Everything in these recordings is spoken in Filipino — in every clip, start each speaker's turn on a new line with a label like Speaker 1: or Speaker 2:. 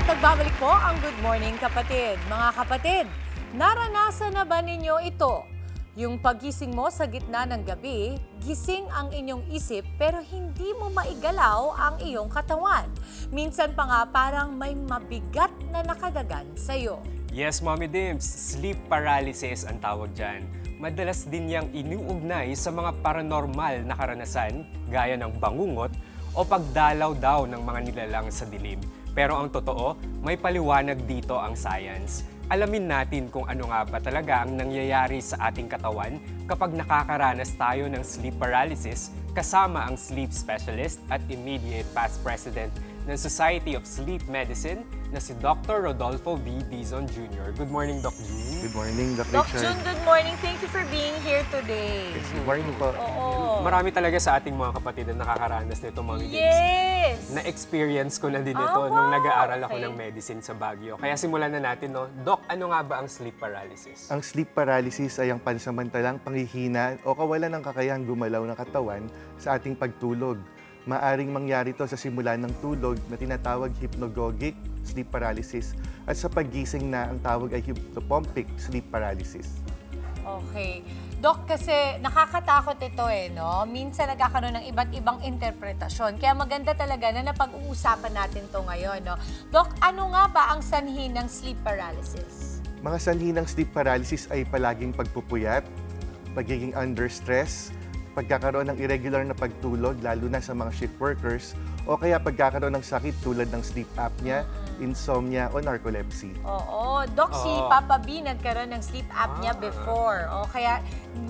Speaker 1: At nagbabalik po ang Good Morning Kapatid. Mga kapatid, naranasan na ba ninyo ito? Yung pagising mo sa gitna ng gabi, gising ang inyong isip pero hindi mo maigalaw ang iyong katawan. Minsan pa nga parang may mabigat na nakadagan sa'yo.
Speaker 2: Yes, Mommy Dims, sleep paralysis ang tawag dyan. Madalas din niyang iniuugnay sa mga paranormal na karanasan, gaya ng bangungot o pagdalaw daw ng mga nilalang sa dilim. Pero ang totoo, may paliwanag dito ang science. Alamin natin kung ano nga ba talaga ang nangyayari sa ating katawan kapag nakakaranas tayo ng sleep paralysis kasama ang sleep specialist at immediate past president ng Society of Sleep Medicine na si Dr. Rodolfo V. Dizon Jr. Good morning, Doc Jun.
Speaker 3: Good morning, Dr.
Speaker 1: Doc
Speaker 3: Richard.
Speaker 1: Jun, good morning. Thank you for being here today.
Speaker 3: Yes, good morning po.
Speaker 1: Oo.
Speaker 2: Marami talaga sa ating mga kapatid na nakakaranas nito, Mommy Dims.
Speaker 1: Yes!
Speaker 2: Na-experience ko na din ito
Speaker 1: Ah,
Speaker 2: nung
Speaker 1: wow.
Speaker 2: nag-aaral ako
Speaker 1: Okay.
Speaker 2: ng medicine sa Baguio. Kaya simulan na natin, no? Doc, ano nga ba ang sleep paralysis?
Speaker 3: Ang sleep paralysis ay ang pansamantalang panghihina o kawalan ng kakayahang gumalaw ng katawan sa ating pagtulog. Maaring mangyari ito sa simula ng tulog na tinatawag hypnagogic sleep paralysis at sa paggising na ang tawag ay hypnopompic sleep paralysis.
Speaker 1: Okay. Doc, kasi nakakatakot ito no? Minsan nagkakaroon ng iba't ibang interpretasyon. Kaya maganda talaga na napag-uusapan natin to ngayon, no? Doc, ano nga ba ang sanhi ng sleep paralysis?
Speaker 3: Mga sanhi ng sleep paralysis ay palaging pagpupuyat, pagiging under stress, pagkakaroon ng irregular na pagtulog, lalo na sa mga shift workers, o kaya pagkakaroon ng sakit tulad ng sleep apnea, insomnia, o narcolepsy.
Speaker 1: Oo. Doc, si Papa B nagkaroon ng sleep apnea before. O kaya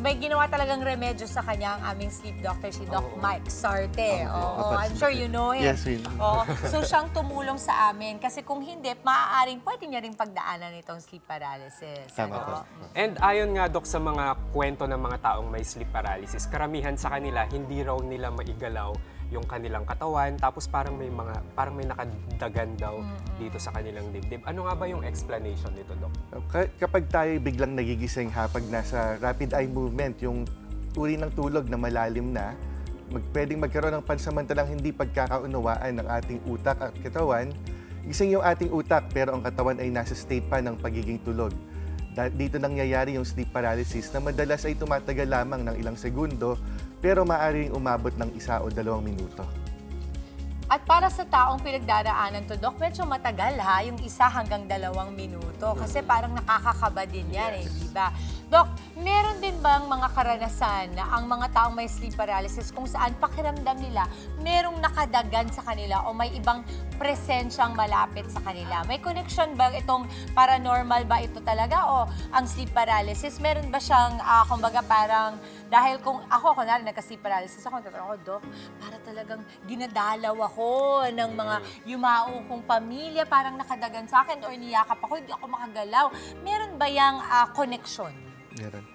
Speaker 1: may ginawa talagang remedyo sa kanya ang aming sleep doctor, si Doc Mike Sarte. Oo, I'm sure you know him.
Speaker 3: Yes, we know.
Speaker 1: Oo. So siyang tumulong sa amin. Kasi kung hindi, maaaring pwede niya rin pagdaanan itong sleep paralysis.
Speaker 3: Tama po.
Speaker 2: And ayon nga, Doc, sa mga kwento ng mga taong may sleep paralysis, karamihan sa kanila, hindi raw nila maigalaw yung kanilang katawan, tapos parang may nakadagan daw dito sa kanilang dibdib. Ano nga ba yung explanation nito, Doc?
Speaker 3: Kapag tayo biglang nagigising hapag nasa rapid eye movement, yung uri ng tulog na malalim na, pwedeng magkaroon ng pansamantalang hindi pagkakaunawaan ng ating utak at katawan. Gising yung ating utak pero ang katawan ay nasa state pa ng pagiging tulog. Dito nangyayari yung sleep paralysis na madalas ay tumatagal lamang ng ilang segundo pero maaaring umabot ng 1 o 2 minuto.
Speaker 1: At para sa taong pinagdaraanan to, Doc, medyo matagal yung 1 hanggang 2 minuto. Kasi parang nakakakaba din yan, di ba? Doc, meron din bang mga karanasan na ang mga taong may sleep paralysis kung saan pakiramdam nila merong nakadagan sa kanila o may ibang presensyang malapit sa kanila? May connection ba itong paranormal ba ito talaga o ang sleep paralysis? Meron ba siyang, kumbaga parang, dahil kung ako, kunwari nagka-sleep paralysis ako, tatanong ko, Doc, para talagang ginadalaw ako ng mga yumao kong pamilya, parang nakadagan sa akin or niyakap ako, hindi ako makagalaw. Meron ba yung connection?
Speaker 3: Meron.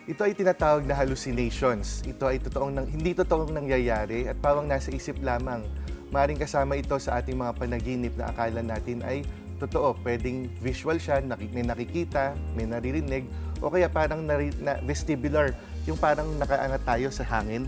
Speaker 3: Ito ay tinatawag na hallucinations. Ito ay hindi totoong nangyayari at parang nasa isip lamang. Maaaring kasama ito sa ating mga panaginip na akala natin ay totoo. Pwedeng visual siya, may nakikita, may naririnig, o kaya parang vestibular, yung parang nakaangat tayo sa hangin.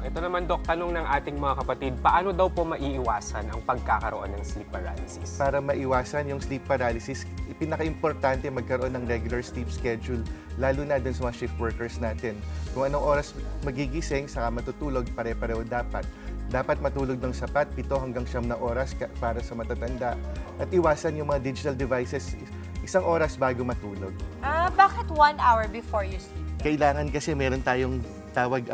Speaker 2: Ito naman, Doc, tanong ng ating mga kapatid, paano daw po maiiwasan ang pagkakaroon ng sleep paralysis?
Speaker 3: Para maiwasan yung sleep paralysis, pinaka-importante magkaroon ng regular sleep schedule, lalo na dun sa mga shift workers natin. Kung anong oras magigising, saka matutulog, pare-pareho dapat. Dapat matulog ng sapat, 7 hanggang 9 na oras para sa matatanda. At iwasan yung mga digital devices 1 oras bago matulog.
Speaker 1: Bakit 1 hour before you sleep?
Speaker 3: Kailangan kasi meron tayong tawag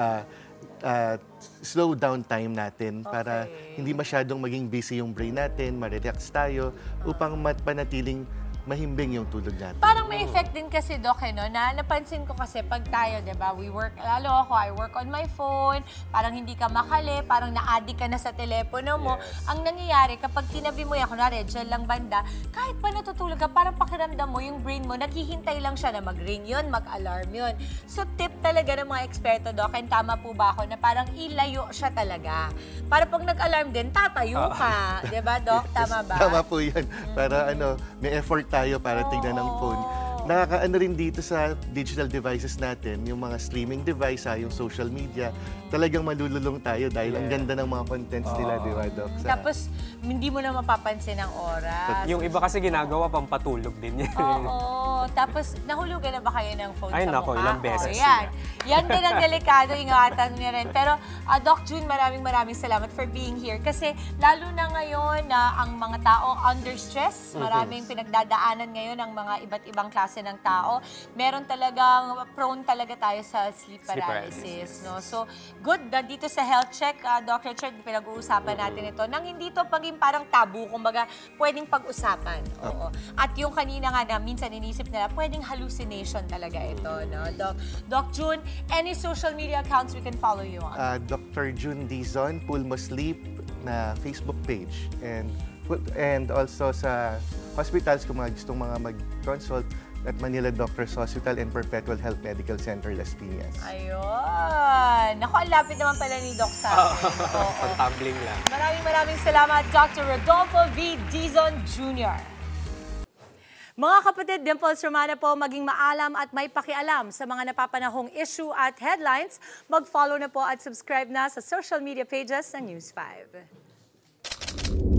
Speaker 3: slow down time natin para hindi masyadong maging busy yung brain natin, ma-relax tayo upang panatiling mahimbing yung tulog natin.
Speaker 1: Parang may effect din kasi, Doc, no? Na napansin ko kasi pag tayo, di ba, lalo ako, I work on my phone, parang hindi ka makali, parang na-addict ka na sa telepono mo.
Speaker 2: Yes.
Speaker 1: Ang nangyayari, kapag tinabi mo yan, kunwari, dyan lang banda, kahit pa natutulog ka, parang pakiramdam mo, yung brain mo, naghihintay lang siya na mag-ring yun, mag-alarm yun. So, tip talaga ng mga eksperto, Doc, and tama po ba ako, na parang ilayo siya talaga. Para pag nag-alarm din, tatayo ka. Di ba, Doc? Tama ba?
Speaker 3: Tama po yan. Para may effort tayo para tignan ng phone. Nakakaano rin dito sa digital devices natin, yung mga streaming device, yung social media, talagang malululong tayo dahil ang ganda ng mga contents nila, di ba, Doc?
Speaker 1: Tapos, hindi mo na mapapansin ang oras.
Speaker 2: Yung iba kasi ginagawa pampatulog din yan.
Speaker 1: Oo. Tapos, nahulugan na ba kayo ng phone
Speaker 2: Ay,
Speaker 1: sa
Speaker 2: nako,
Speaker 1: mukha?
Speaker 2: ilang beses
Speaker 1: Yan. Yan din ang delikado, ingatan niya rin. Pero, Doc June, maraming salamat for being here. Kasi, lalo na ngayon na ang mga tao under stress, maraming pinagdadaanan ngayon ang mga iba't ibang klase ng tao. Meron talagang, prone talaga tayo sa sleep paralysis. No? So, good na dito sa health check, Dr. Richard, pinag-uusapan natin ito. Nang hindi to paging parang tabu, kumbaga, pwedeng pag-usapan. Oo. At yung kanina nga na minsan inisip nila, pwedeng hallucination talaga ito. No? Doc June, any social media accounts we can follow you on?
Speaker 3: Dr. June Dizon, Pulmo Sleep na Facebook page. And also sa hospitals kung mga gustong mga mag-consult at Manila Doctors Hospital and Perpetual Health Medical Center, Las Piñas.
Speaker 1: Ayun. Naku, ang lapit naman pala ni Doc sa akin. Oo.
Speaker 2: Pang-tumbling lang.
Speaker 1: Maraming salamat, Dr. Rodolfo V. Dizon Jr. Mga kapatid, Dimples Romana po, maging maalam at may pakialam sa mga napapanahong issue at headlines. Mag-follow na po at subscribe na sa social media pages ng News 5.